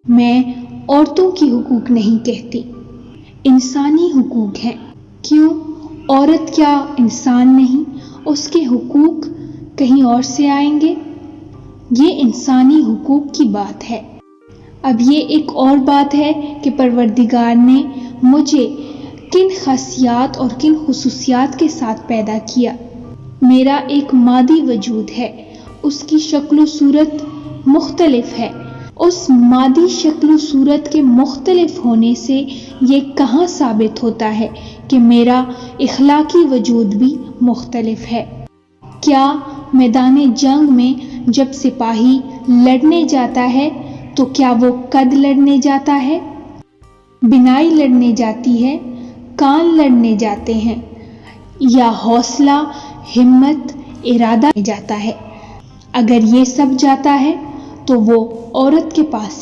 میں عورتوں کی حقوق نہیں کہتی، انسانی حقوق ہیں۔ کیوں؟ عورت کیا انسان نہیں؟ اس کے حقوق کہیں اور سے آئیں گے؟ یہ انسانی حقوق کی بات ہے۔ اب یہ ایک اور بات ہے کہ پروردگار نے مجھے کن خاصیات اور کن خصوصیات کے ساتھ پیدا کیا۔ میرا ایک مادی وجود ہے، اس کی شکل و صورت مختلف ہے۔ اس مادی شکل و صورت کے مختلف ہونے سے یہ کہاں ثابت ہوتا ہے کہ میرا اخلاقی وجود بھی مختلف ہے؟ کیا میدان جنگ میں جب سپاہی لڑنے جاتا ہے تو کیا وہ قد لڑنے جاتا ہے؟ بینائی لڑنے جاتی ہے؟ کان لڑنے جاتے ہیں؟ یا حوصلہ، ہمت، ارادہ جاتا ہے؟ اگر یہ سب جاتا ہے تو وہ عورت کے پاس